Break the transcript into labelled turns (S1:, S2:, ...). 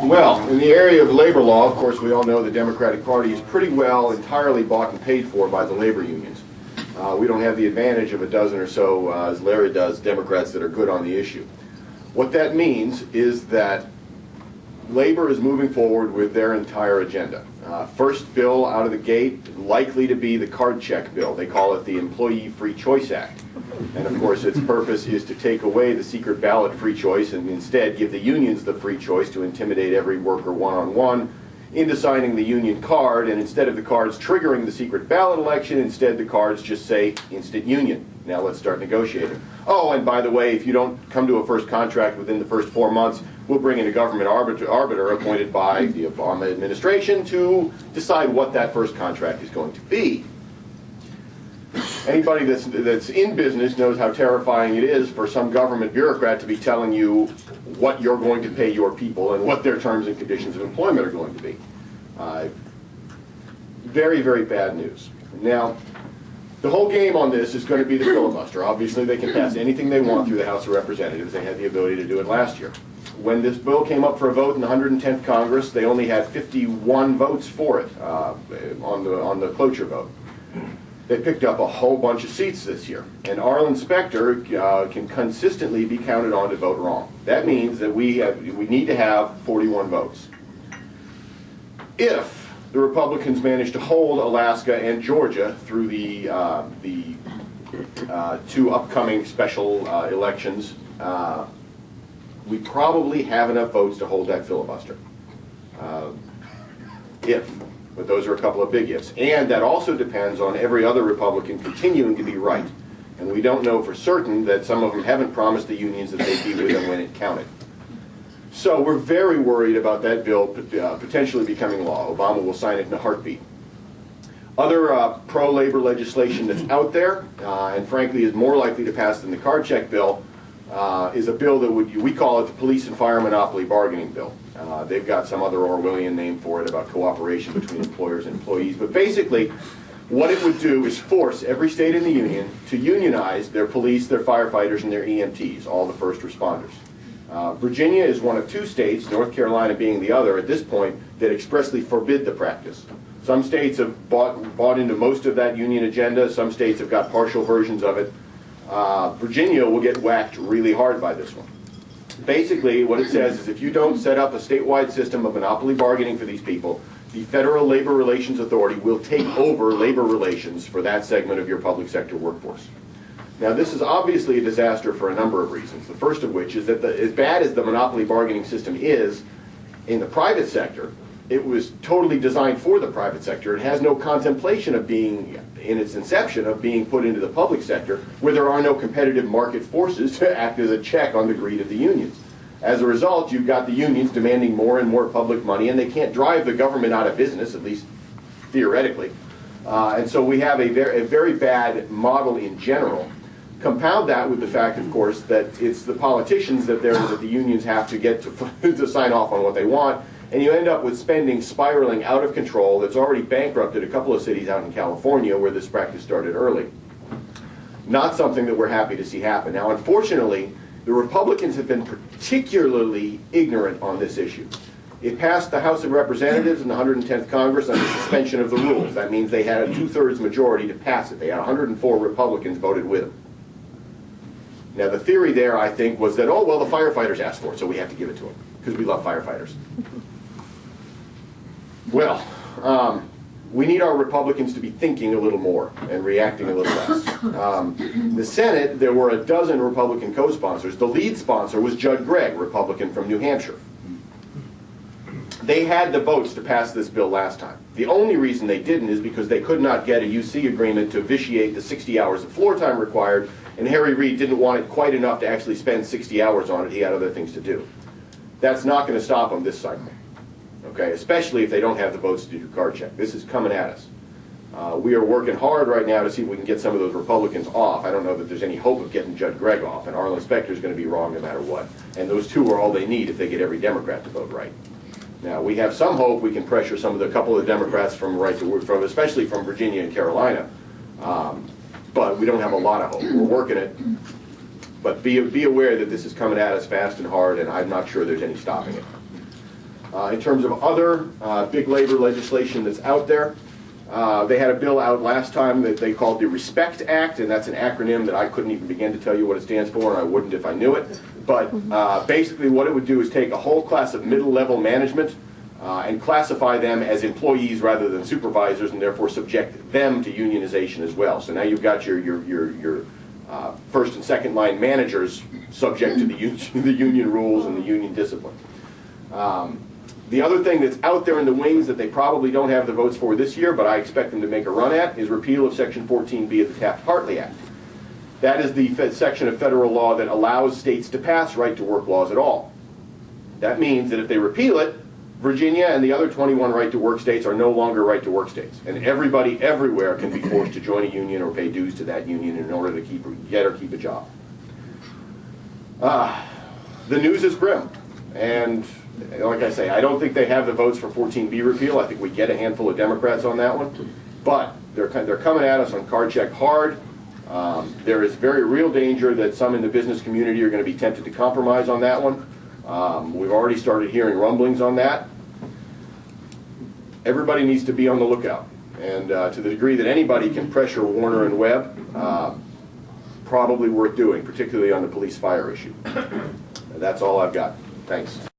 S1: Well, in the area of labor law, of course, we all know the Democratic Party is pretty well entirely bought and paid for by the labor unions. We don't have the advantage of a dozen or so, as Larry does, Democrats that are good on the issue. What that means is that labor is moving forward with their entire agenda. First bill out of the gate, likely to be the card check bill. They call it the Employee Free Choice Act. And of course its purpose is to take away the secret ballot free choice and instead give the unions the free choice to intimidate every worker one-on-one into signing the union card, and instead of the cards triggering the secret ballot election, instead the cards just say instant union. Now let's start negotiating. Oh, and by the way, if you don't come to a first contract within the first 4 months, we'll bring in a government arbiter appointed by the Obama administration to decide what that first contract is going to be. Anybody that's in business knows how terrifying it is for some government bureaucrat to be telling you what you're going to pay your people and what their terms and conditions of employment are going to be. Very, very bad news. Now, the whole game on this is going to be the filibuster. Obviously, they can pass anything they want through the House of Representatives. They had the ability to do it last year. When this bill came up for a vote in the 110th Congress, they only had 51 votes for it on the cloture vote. They picked up a whole bunch of seats this year, and Arlen Specter can consistently be counted on to vote wrong. That means that we need to have 41 votes. If the Republicans manage to hold Alaska and Georgia through the two upcoming special elections, we probably have enough votes to hold that filibuster. But those are a couple of big ifs. And that also depends on every other Republican continuing to be right. And we don't know for certain that some of them haven't promised the unions that they'd be with them when it counted. So we're very worried about that bill potentially becoming law. Obama will sign it in a heartbeat. Other pro-labor legislation that's out there, and frankly is more likely to pass than the card check bill, is a bill that we call it the Police and Fire Monopoly Bargaining Bill. They've got some other Orwellian name for it about cooperation between employers and employees. But basically, what it would do is force every state in the union to unionize their police, their firefighters, and their EMTs, all the first responders. Virginia is one of two states, North Carolina being the other at this point, that expressly forbid the practice. Some states have bought into most of that union agenda. Some states have got partial versions of it. Virginia will get whacked really hard by this one. Basically, what it says is if you don't set up a statewide system of monopoly bargaining for these people, the Federal Labor Relations Authority will take over labor relations for that segment of your public sector workforce. Now, this is obviously a disaster for a number of reasons. The first of which is that as bad as the monopoly bargaining system is in the private sector, it was totally designed for the private sector. It has no contemplation of being, in its inception, of being put into the public sector where there are no competitive market forces to act as a check on the greed of the unions. As a result, you've got the unions demanding more and more public money, and they can't drive the government out of business, at least theoretically. And so we have a very bad model in general. Compound that with the fact, of course, that it's the politicians that the unions have to get to sign off on what they want, and you end up with spending spiraling out of control that's already bankrupted a couple of cities out in California where this practice started early. Not something that we're happy to see happen. Now, unfortunately, the Republicans have been particularly ignorant on this issue. It passed the House of Representatives in the 110th Congress under suspension of the rules. That means they had a 2/3 majority to pass it. They had 104 Republicans voted with them. Now, the theory there, I think, was that, oh, well, the firefighters asked for it, so we have to give it to them, because we love firefighters. Well, we need our Republicans to be thinking a little more and reacting a little less. In the Senate, there were a dozen Republican co-sponsors. The lead sponsor was Judd Gregg, Republican from New Hampshire. They had the votes to pass this bill last time. The only reason they didn't is because they could not get a UC agreement to vitiate the 60 hours of floor time required, and Harry Reid didn't want it quite enough to actually spend 60 hours on it. He had other things to do. That's not going to stop them this cycle. Okay, especially if they don't have the votes to do card check. This is coming at us. We are working hard right now to see if we can get some of those Republicans off. I don't know that there's any hope of getting Judd Gregg off, and Arlen Specter is going to be wrong no matter what. And those two are all they need if they get every Democrat to vote right. Now, we have some hope we can pressure some of the couple of Democrats especially from Virginia and Carolina, but we don't have a lot of hope. We're working it, but be aware that this is coming at us fast and hard, and I'm not sure there's any stopping it. In terms of other big labor legislation that's out there, they had a bill out last time that they called the RESPECT Act, and that's an acronym that I couldn't even begin to tell you what it stands for, and I wouldn't if I knew it. But basically what it would do is take a whole class of middle-level management and classify them as employees rather than supervisors, and therefore subject them to unionization as well. So now you've got your first and second line managers subject to the union rules and the union discipline. The other thing that's out there in the wings that they probably don't have the votes for this year, but I expect them to make a run at, is repeal of Section 14B of the Taft-Hartley Act. That is the section of federal law that allows states to pass right-to-work laws at all. That means that if they repeal it, Virginia and the other 21 right-to-work states are no longer right-to-work states. And everybody everywhere can be forced to join a union or pay dues to that union in order to keep a job. The news is grim. And like I say, I don't think they have the votes for 14B repeal. I think we get a handful of Democrats on that one. But they're coming at us on card check hard. There is very real danger that some in the business community are going to be tempted to compromise on that one. We've already started hearing rumblings on that. Everybody needs to be on the lookout. And to the degree that anybody can pressure Warner and Webb, probably worth doing, particularly on the police fire issue. And that's all I've got. Thanks.